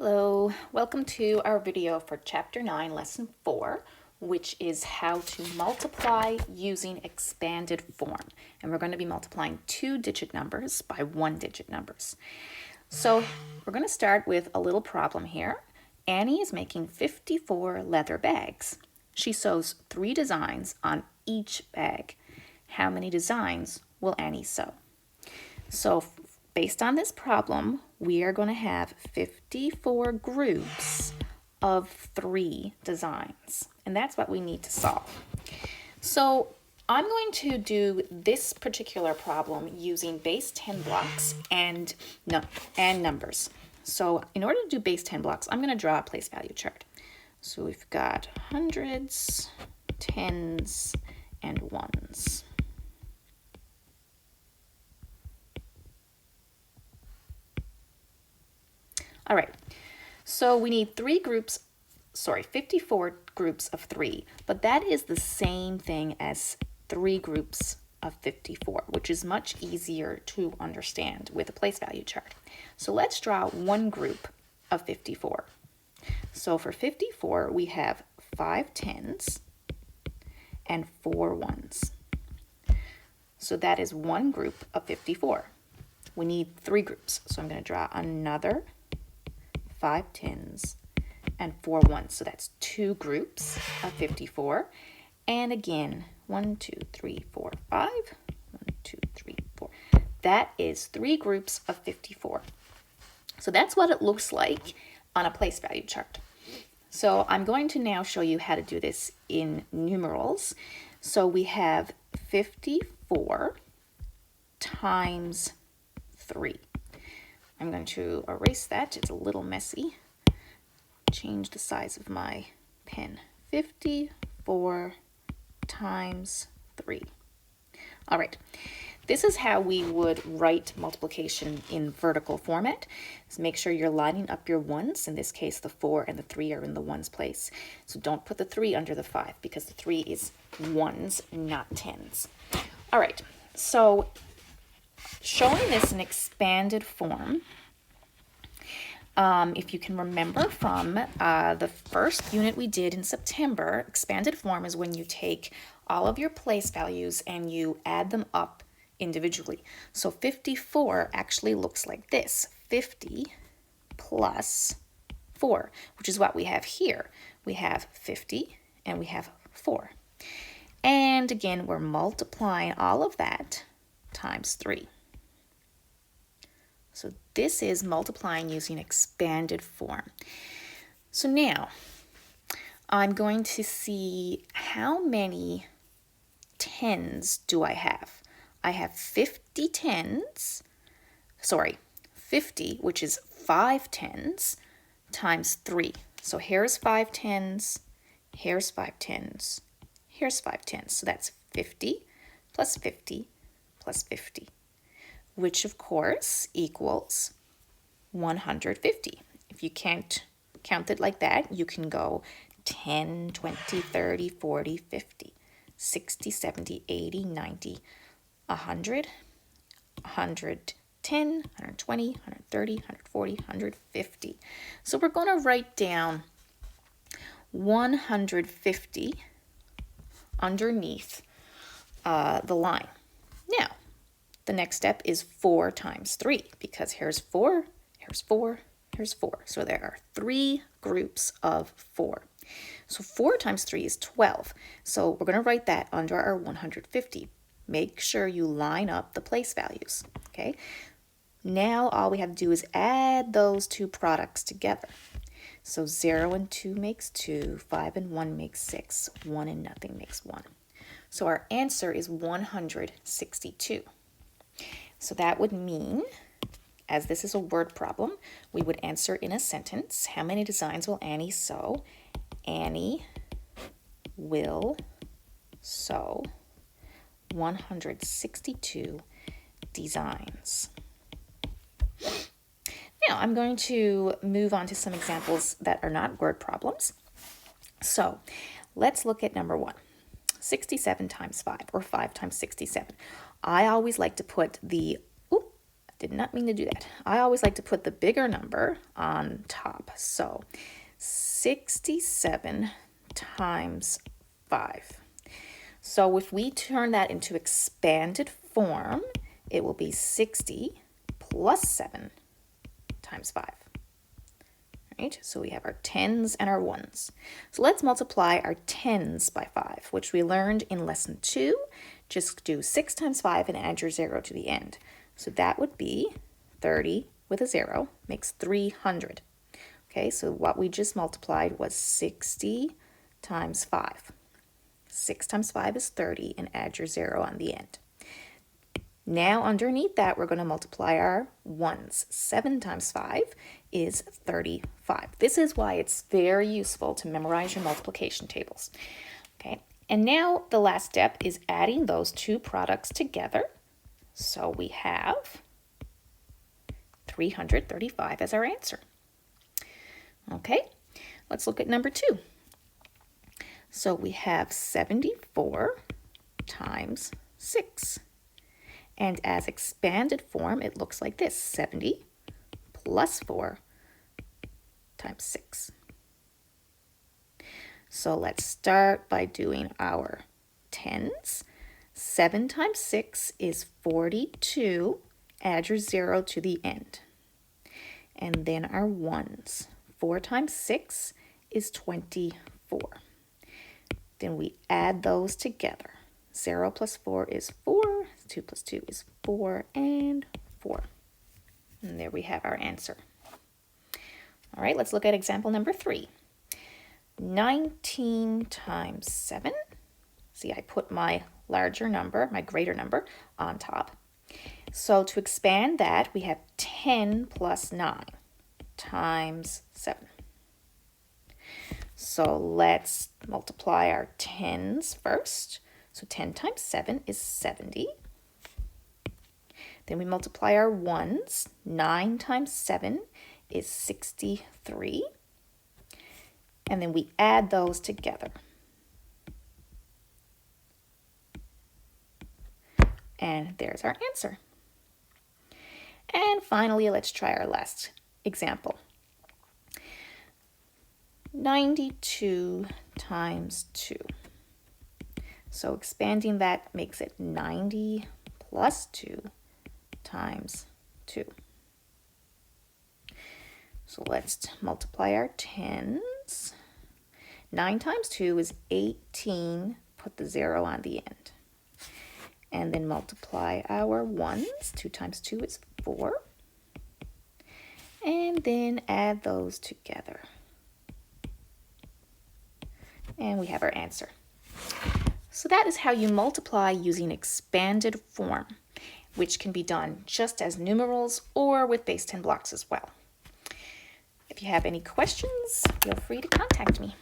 Hello, welcome to our video for Chapter 9, Lesson 4, which is how to multiply using expanded form. And we're going to be multiplying two-digit numbers by one-digit numbers. So we're going to start with a little problem here. Annie is making 54 leather bags. She sews 3 designs on each bag. How many designs will Annie sew? So based on this problem, we are going to have 54 groups of 3 designs, and that's what we need to solve. So I'm going to do this particular problem using base 10 blocks and numbers. So in order to do base 10 blocks, I'm going to draw a place value chart. So we've got hundreds, tens, and ones. All right, so we need 54 groups of 3, but that is the same thing as 3 groups of 54, which is much easier to understand with a place value chart. So let's draw one group of 54. So for 54, we have 5 tens and 4 ones. So that is one group of 54. We need 3 groups, so I'm going to draw another 5 tens and 4 ones. So that's 2 groups of 54. And again, 1, 2, 3, 4, 5. 1, 2, 3, 4. That is 3 groups of 54. So that's what it looks like on a place value chart. So I'm going to now show you how to do this in numerals. So we have 54 times 3. I'm going to erase that. It's a little messy. Change the size of my pen. 54 times 3. All right. This is how we would write multiplication in vertical format. So make sure you're lining up your ones. In this case, the 4 and the 3 are in the ones place. So don't put the 3 under the 5 because the 3 is ones, not tens. All right. So showing this in expanded form, if you can remember from the first unit we did in September, expanded form is when you take all of your place values and you add them up individually. So 54 actually looks like this: 50 plus 4, which is what we have here. We have 50 and we have 4. And again, we're multiplying all of that times 3. So this is multiplying using expanded form. So now I'm going to see how many tens do I have. I have 50 tens, 50, which is 5 tens times 3. So here's 5 tens, here's 5 tens, here's 5 tens. So that's 50 plus 50 plus 50. Which of course equals 150. If you can't count it like that, you can go 10, 20, 30, 40, 50, 60, 70, 80, 90, 100, 110, 120, 130, 140, 150. So we're going to write down 150 underneath the line. Now, the next step is 4 times 3, because here's 4, here's 4, here's 4. So there are 3 groups of 4. So 4 times 3 is 12. So we're going to write that under our 150. Make sure you line up the place values, okay? Now all we have to do is add those two products together. So 0 and 2 makes 2, 5 and 1 makes 6, 1 and nothing makes 1. So our answer is 162. So that would mean, as this is a word problem, we would answer in a sentence. How many designs will Annie sew? Annie will sew 162 designs. Now I'm going to move on to some examples that are not word problems. So let's look at number 1. 67 times 5, or 5 times 67. I always like to put the Did not mean to do that. I always like to put the bigger number on top. So 67 times 5. So if we turn that into expanded form, it will be 60 plus 7 times 5. Right? So we have our tens and our ones. So let's multiply our tens by 5, which we learned in lesson 2. Just do 6 times 5 and add your 0 to the end. So that would be 30 with a 0 makes 300. Okay, so what we just multiplied was 60 times 5. 6 times 5 is 30 and add your 0 on the end. Now underneath that, we're going to multiply our ones. 7 times 5 is 35. This is why it's very useful to memorize your multiplication tables. Okay, and now the last step is adding those two products together. So we have 335 as our answer. Okay, let's look at number 2. So we have 74 times 6. And as expanded form, it looks like this: 70 plus 4 times 6. So let's start by doing our tens. 7 times 6 is 42. Add your 0 to the end. And then our ones. 4 times 6 is 24. Then we add those together. 0 plus 4 is 4. 2 plus 2 is 4, and 4. And there we have our answer. All right, let's look at example number 3. 19 times 7. See, I put my larger number, my greater number, on top. So to expand that, we have 10 plus 9 times 7. So let's multiply our tens first. So 10 times 7 is 70. Then we multiply our ones. 9 times 7 is 63. And then we add those together. And there's our answer. And finally, let's try our last example. 92 times 2. So expanding that makes it 90 plus 2 times 2. So let's multiply our tens. 9 times 2 is 18. Put the 0 on the end. And then multiply our ones. 2 times 2 is 4. And then add those together. And we have our answer. So that is how you multiply using expanded form, which can be done just as numerals or with base 10 blocks as well. If you have any questions, feel free to contact me.